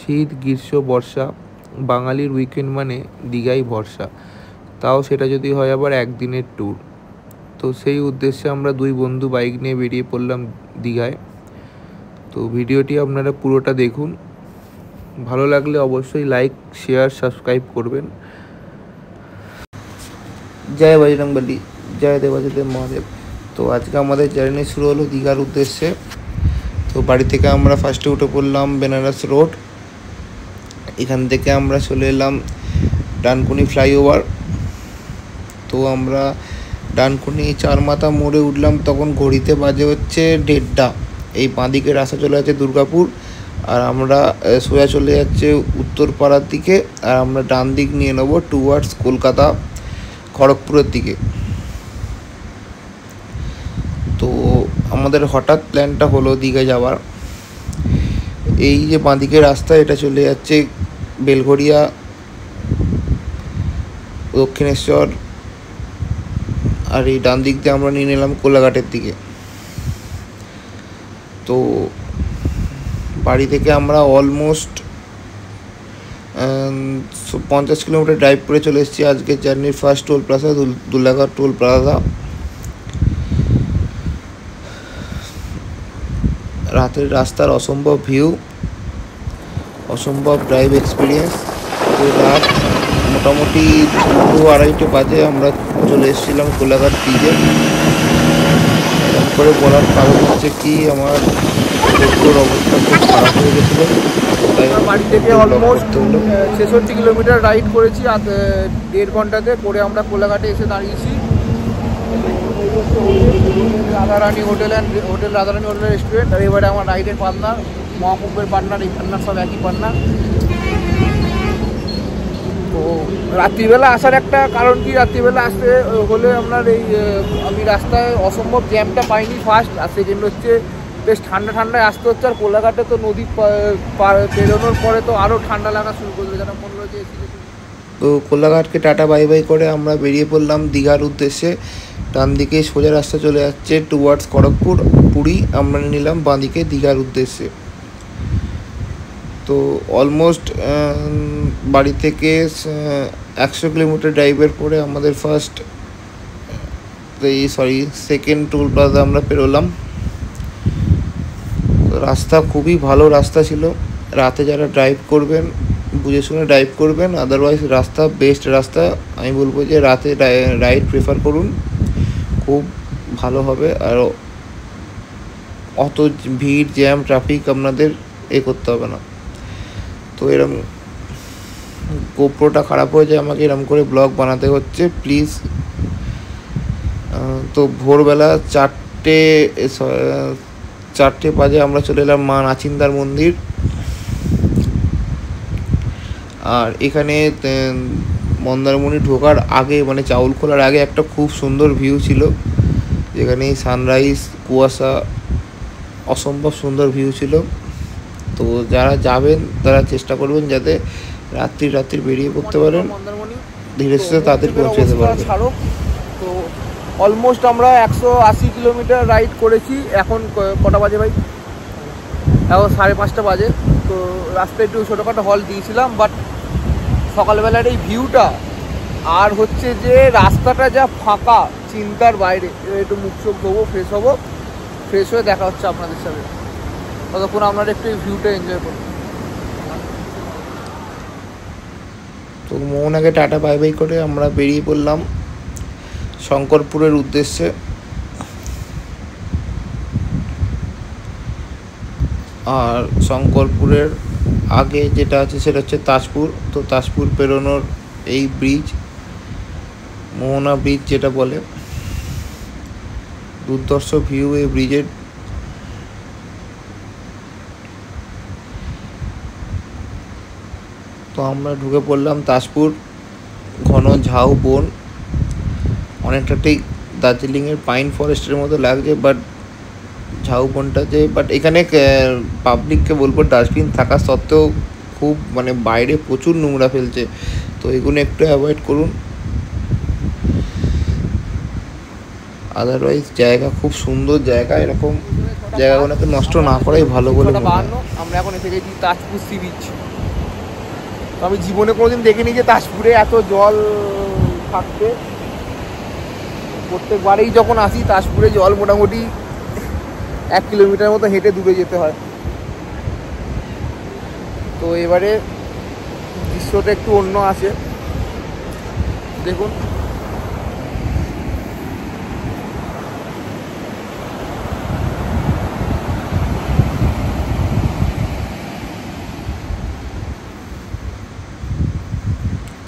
শীত, গ্রীষ্ম, বর্ষা, বাঙালির উইকেন্ড মানে দীঘাই ভরসা। তাও সেটা যদি হয় আবার একদিনের ট্যুর। তো সেই উদ্দেশ্যে আমরা দুই বন্ধু বাইক নিয়ে বেরিয়ে পড়লাম দীঘায়। তো ভিডিওটি আপনারা পুরোটা দেখুন, ভালো লাগলে অবশ্যই লাইক, শেয়ার, সাবস্ক্রাইব করবেন। জয় বজরংবলী, জয় দেবাদিদেব মহাদেব। তো আজকে আমাদের জার্নি শুরু হলো দীঘার উদ্দেশ্যে। তো বাড়ি থেকে আমরা ফার্স্টে উঠে পড়লাম বেনারস রোড। এখান থেকে আমরা চলে এলাম ডানকুনি ফ্লাইওভার। তো আমরা ডানকুনি চারমাথা মোড়ে উঠলাম, তখন ঘড়িতে বাজে হচ্ছে 1:30। এই বাঁদিকে রাস্তা চলে যাচ্ছে দুর্গাপুর, আর আমরা সোজা চলে যাচ্ছে উত্তরপাড়ার দিকে। আর আমরা ডান দিক নিয়ে নেবো টুয়ার্ডস কলকাতা, খড়গপুরের দিকে। তো আমাদের হঠাৎ প্ল্যানটা হলো দীঘা যাওয়ার। এই যে বাঁদিকে রাস্তা, এটা চলে যাচ্ছে বেলঘরিয়া, দক্ষিণেশ্বর, আর এই ডান দিক দিয়ে আমরা নিয়ে নিলাম কোলাঘাটের দিকে। তো বাড়ি থেকে আমরা অলমোস্ট 50 কিলোমিটার ড্রাইভ করে চলে এসেছি। আজকের জার্নির first toll plaza Dulaghat toll plaza. রাতের রাস্তার অসম্ভব ভিউ, অসম্ভব ড্রাইভ এক্সপিরিয়েন্স। তো রাত মোটামুটি 2-2:30 বাজে আমরা চলে এসেছিলাম কোলাঘাট ব্রিজে। এরকম করে বলার কারণ হচ্ছে কি, আমার পেট্রোল অবস্থা খুব খারাপ হয়ে গেছিলো, তাই বাড়ি থেকে অলমোস্ট 66 কিলোমিটার রাইড করেছি। আর 1.5 ঘন্টাতে করে আমরা কোলাঘাটে এসে দাঁড়িয়েছি। Radharani hotel Radharani hotel restaurant. আর এবারে আমার রাইডের পার্টনার, মহাকুম্ভের পার্টনার, এই পার্টনার সব একই পার্টনার। তো রাত্রিবেলা আসার একটা কারণ কি, রাত্রিবেলা আসতে হলে আপনার আমি রাস্তায় অসম্ভব জ্যামটা পাইনি ফার্স্ট। আর সেকেন্ড হচ্ছে বেশ ঠান্ডায় আসতে হচ্ছে। আর কোলাঘাটে তো নদী পেরোনোর পরে তো আরও ঠান্ডা লাগা শুরু করবে, যেন মনে হলো যে। তো কোলাঘাটকে টাটা বাই বাই করে আমরা বেরিয়ে পড়লাম দীঘার উদ্দেশ্যে। ডান দিকে সোজা রাস্তা চলে যাচ্ছে টুয়ার্ডস খড়গপুর, পুরী। আমরা নিলাম বাঁ দিকে দীঘার উদ্দেশ্যে। তো অলমোস্ট বাড়ি থেকে 100 কিলোমিটার ড্রাইভের পরে আমাদের সেকেন্ড টোল প্লাজা আমরা পেরোলাম। রাস্তা খুবই ভালো রাস্তা ছিল। রাতে যারা ড্রাইভ করবেন বুঝে শুনে ড্রাইভ করবেন, আদারওয়াইজ রাস্তা বেস্ট রাস্তা। আমি বলবো যে রাতে রাইড প্রেফার করুন, খুব ভালো হবে। আর অত ভিড়, জ্যাম, ট্রাফিক আপনাদের করতে হবে না। তো এরম গোপ্রোটা খারাপ হয়ে যায়, আমাকে এরম করে ব্লগ বানাতে হচ্ছে, প্লিজ। তো ভোরবেলা 4টে বাজে আমরা চলে এলাম মা নাচিন্দার মন্দির। আর এখানে মন্দারমণি ঢোকার আগে, মানে চাউল খোলার আগে, একটা খুব সুন্দর ভিউ ছিল, যেখানে সানরাইজ, কুয়াশা, অসম্ভব সুন্দর ভিউ ছিল। তো যারা যাবেন তারা চেষ্টা করবেন যাতে রাত্রি বেরিয়ে পড়তে পারেন, ধীরে ধীরে তাদের পৌঁছে যেতে পারবেন। তো অলমোস্ট আমরা 180 কিলোমিটার রাইড করেছি। এখন কটা বাজে ভাই? এখন 5:30 বাজে। তো রাস্তায় একটু ছোটোখাটো হল দিয়েছিলাম, বাট সকালবেলার এই ভিউটা আর হচ্ছে যে রাস্তাটা যা ফাঁকা, চিন্তার বাইরে। একটু মুখ চোখ ধোবো, ফ্রেশ হয়ে দেখা হচ্ছে আপনাদের সাথে। ততক্ষণ আপনারা একটু এই ভিউটা এনজয় করুন। তো মোহনাকে টাটা বাই বাই করে আমরা বেরিয়ে পড়লাম শঙ্করপুরের উদ্দেশ্যে। আর শঙ্করপুরের আগে যেটা আছে সেটা হচ্ছে তাজপুর। তো তাজপুর পেরোনোর এই ব্রিজ, মোহনা ব্রিজ যেটা বলে, দুর্ধর্ষ ভিউ এই ব্রিজের। তো আমরা ঢুকে পড়লাম তাজপুর। ঘন ঝাউ বন, অনেকটা ঠিক দার্জিলিংয়ের পাইন ফরেস্টের মতো লাগছে, বাট ঝাউ বনটাতে, বাট এখানে পাবলিককে বলবো ডাস্টবিন থাকা সত্ত্বেও খুব বাইরে প্রচুর নোংরা ফেলছে। তো এগুলো একটু অ্যাভয়েড করুন। আদারওয়াইজ জায়গা খুব সুন্দর জায়গা, এরকম জায়গাগুলোকে নষ্ট না করাই ভালো বলে মনে হয়। আমরা এখন এসে গেছি তাজপুর সি বিচ। আমি জীবনে কোনোদিন দেখিনি যে তাজপুরে এত জল থাকতে। প্রত্যেকবারেই যখন আসি তাজপুরে জল মোটামুটি 1 কিলোমিটার মতো হেঁটে দূরে যেতে হয়। তো এবারে দৃশ্যটা একটু অন্য আছে, দেখুন।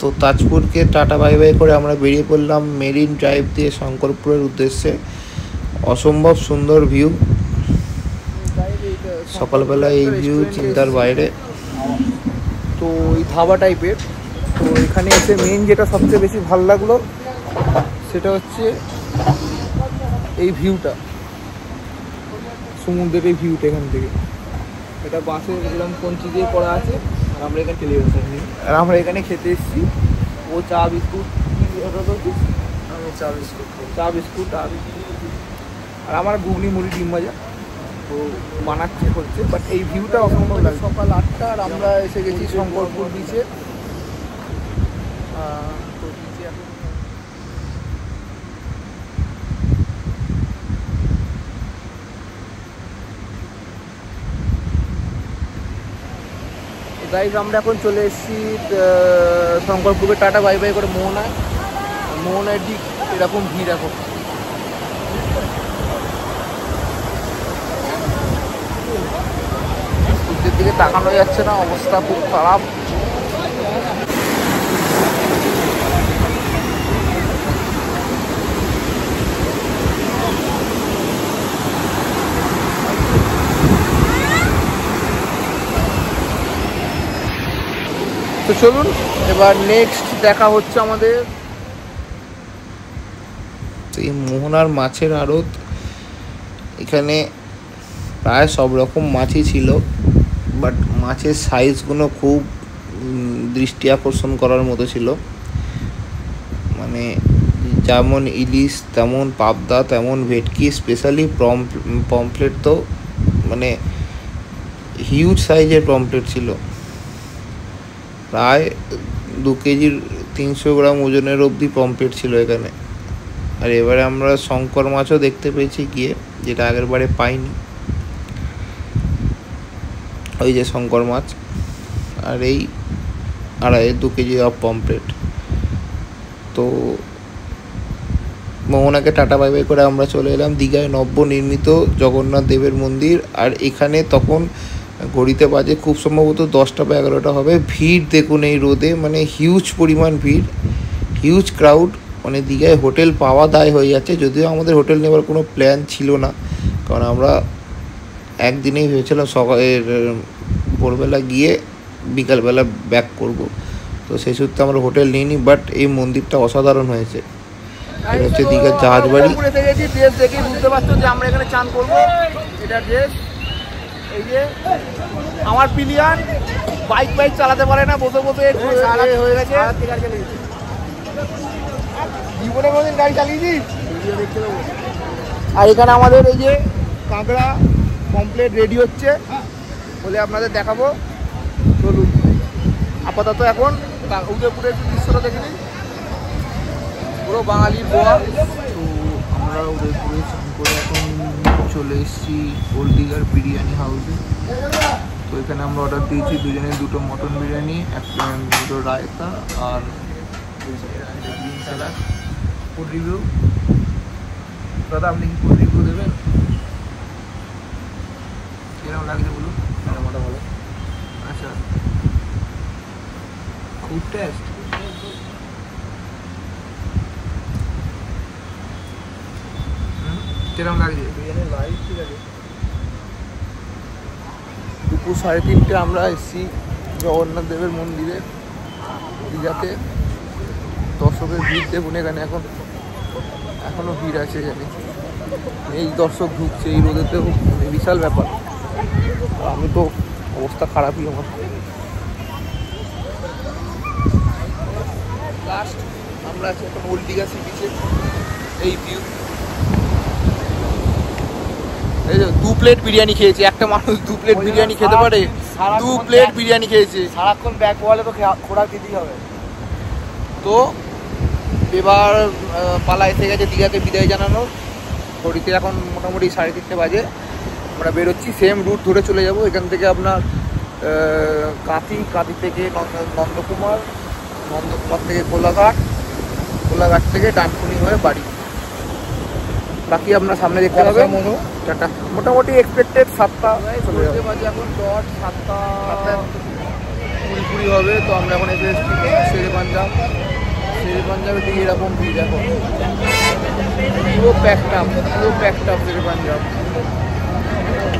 তো তাজপুরকে টাটা বাই বাই করে আমরা বেরিয়ে পড়লাম মেরিন ড্রাইভ দিয়ে শঙ্করপুরের উদ্দেশ্যে। অসম্ভব সুন্দর ভিউ, সকালবেলা এই ভিউ চিন্তার বাইরে। তো এই ধাবা টাইপের। তো এখানে এসে মেন যেটা সবচেয়ে বেশি ভালো লাগলো সেটা হচ্ছে এই ভিউটা, সমুদ্রের এই ভিউটা এখান থেকে। এটা বাসে এরকম কঞ্চি দিয়ে করা আছে, আর আমরা এখানে চলে যাচ্ছি। আর আমরা এখানে খেতে এসেছি। ও চা বিস্কুট, আমি চা বিস্কুট আর আমার ঘুগনি মুড়ি ডিম ভাজা তো বানাচ্ছে হচ্ছে। বাট এই ভিউটা অসম্ভব লাগে। সকাল 8টা আর আমরা এসে গেছি শঙ্করপুর বিচে। তো বিচে এখন গাইজ আমরা এখন চলে এসেছি শঙ্করপুরে টাটা বাই বাই করে মোহনায় ঠিক এরকম ভিড় এখন। সূর্যের দিকে তাকানো যাচ্ছে না, অবস্থা খুব খারাপ। তো চলুন এবার নেক্সট দেখা হচ্ছে আমাদের এই মোহনার মাছের আড়ত। এখানে প্রায় সব রকম মাছই ছিল, বাট মাছের সাইজগুলো খুব দৃষ্টি আকর্ষণ করার মতো ছিল। মানে যেমন ইলিশ, তেমন পাবদা, তেমন ভেটকি, স্পেশালি পমফ্লেট তো মানে হিউজ সাইজের পমফ্লেট ছিল, প্রায় 2 কেজির 300 গ্রাম ওজনের অবধি পমফ্লেট ছিল এখানে। আর এবারে আমরা শঙ্কর মাছও দেখতে পেয়েছি গিয়ে, যেটা আগের বারে পাইনি। ওই যে শঙ্কর মাছ, আর এই 2 কেজি অফ পমফ্লেট। তো মোহনাকে টাটা বাই বাই করে আমরা চলে এলাম দীঘায় নবনির্মিত জগন্নাথ দেবের মন্দির। আর এখানে তখন ঘড়িতে বাজে খুব সম্ভবত 10টা বা 11টা হবে। ভিড় দেখুন এই রোদে, মানে হিউজ পরিমাণ ভিড়, হিউজ ক্রাউড। মানে দীঘায় হোটেল পাওয়া দায় হয়ে যাচ্ছে, যদিও আমাদের হোটেল নেওয়ার কোনো প্ল্যান ছিল না, কারণ আমরা একদিনেই ভেবেছিলাম ভোরবেলা গিয়ে বিকালবেলা ব্যাক করব। তো সেই সূত্রে আমরা হোটেল নিইনি। বাট এই মন্দিরটা অসাধারণ হয়েছে। এটা হচ্ছে দীঘার জাহাজ বাড়ি। ড্রেস দেখে বুঝতে পারছো যে আমরা এখানে চান করবো। এটা ড্রেস, এই যে আমার পিলিয়ান বাইক চালাতে পারে না, বসে বসে হয়ে গেছে। জীবনে কোনোদিন গাড়ি চালিয়েছিস? আর এখানে আমাদের এই যে কাঁকড়া কমপ্লিট রেডি হচ্ছে বলে আপনাদের দেখাবো। চলুন আপাতত এখন উদয়পুরের একটু দৃশ্যটা দেখে নিই। পুরো বাঙালির গোয়া। তো আমরা উদয়পুরে চান করে এখন চলে এসেছি ওল্ড দীঘার বিরিয়ানি হাউসে। তো এখানে আমরা অর্ডার দিয়েছি দুজনে 2টো মটন বিরিয়ানি, 2টো রায়তা আর গ্রিন স্যালাড। ফুড রিভিউ দাদা, আপনি কি ফুড রিভিউ দেবেন? কিরকম লাগছে বলুন? মোটা ভালো। আচ্ছা, খুব টেস্ট। কিরকম লাগছে বিরিয়ানি? লাইভ ঠিক আছে। দুপুর 3:30 আমরা এসেছি জগন্নাথ দেবের মন্দিরে দীঘাতে। দর্শকের ভিড় দেখুন এখানে, এখনো ভিড় আছে এখানে। এই দর্শক ঢুকছে এই রোদেতেও, বিশাল ব্যাপার। আমি তো অবস্থা খারাপই আমার। লাস্ট আমরা আছি এখন ওল্ড দীঘা সি বিচে। এই ভিউ এই যে 2 প্লেট বিরিয়ানি খেয়েছে, একটা মানুষ 2 প্লেট বিরিয়ানি খেতে পারে? 2 প্লেট বিরিয়ানি খেয়েছে। সারাক্ষণ ব্যাক ওয়ালে তো খোরাক দিতেই হবে। তো এবার পালা এসে গেছে দীঘাকে বিদায় জানানো। ঘড়িতে এখন মোটামুটি 3:30 বাজে। আমরা বেরোচ্ছি, সেম রুট ধরে চলে যাব। এখান থেকে আপনার কাঁথি থেকে নন্দকুমার থেকে কোলাঘাট থেকে ডানকুনি হয়ে বাড়ি। বাকি আপনার সামনে দেখতে পাবেন। মোটামুটি এক্সপেক্টেড 7টা বাজে এখন, ডট 7:20 হবে। তো আমরা এখন এসে এসেছি শেরে পাঞ্জাব দিকে। এরকম ভিড় এখন, পুরো প্যাকটাপ শেরে পাঞ্জাব।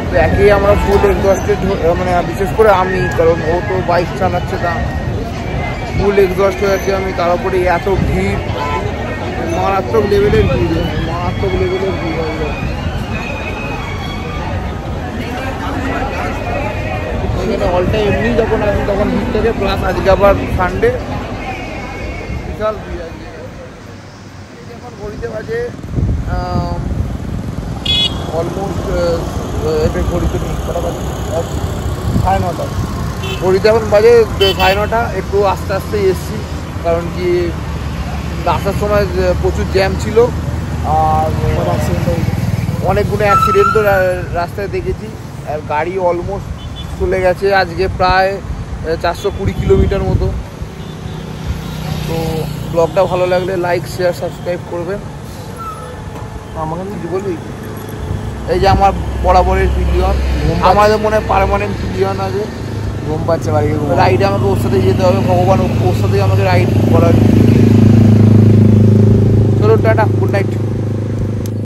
তো একেই আমরা ফুল এক্সস্টেড, মানে বিশেষ করে আমি, কারণ ও তো বাইক চালাচ্ছে, তা ফুল এক্সস্ট হয়ে আছে আমি। তার উপরে এত ভিড়, মারাত্মক লেভেলের ভিড় এখানে অলটা এমনি যখন আসি তখন ভিড় থেকে, প্লাস আজকে আবার সানডে, বিশাল ভিড় আজকে। এখন ঘড়িতে বাজে অলমোস্ট ঘড়িতে কটা বাজে 9:30। ঘড়িতে এখন বাজে 9:30। একটু আস্তে আস্তে এসছি, কারণ কি আসার সময় প্রচুর জ্যাম ছিল, আর অনেকগুলো অ্যাক্সিডেন্টও রাস্তায় দেখেছি। আর গাড়ি অলমোস্ট চলে গেছে আজকে প্রায় 420 কিলোমিটার মতো। তো ব্লগটা ভালো লাগলে লাইক, শেয়ার, সাবস্ক্রাইব করবেন। আমাকে কিছু বলবি? এই যে আমার বরাবরের পিলিয়ন, আমাদের মনে হয় পার্মানেন্ট পিলিয়ন আছে। ঘুম পাচ্ছে বাড়ি, রাইডে আমাকে ওর সাথে যেতে হবে, ভগবান ওর সাথেই আমাকে রাইড করার। চলো টাটা, গুড নাইট।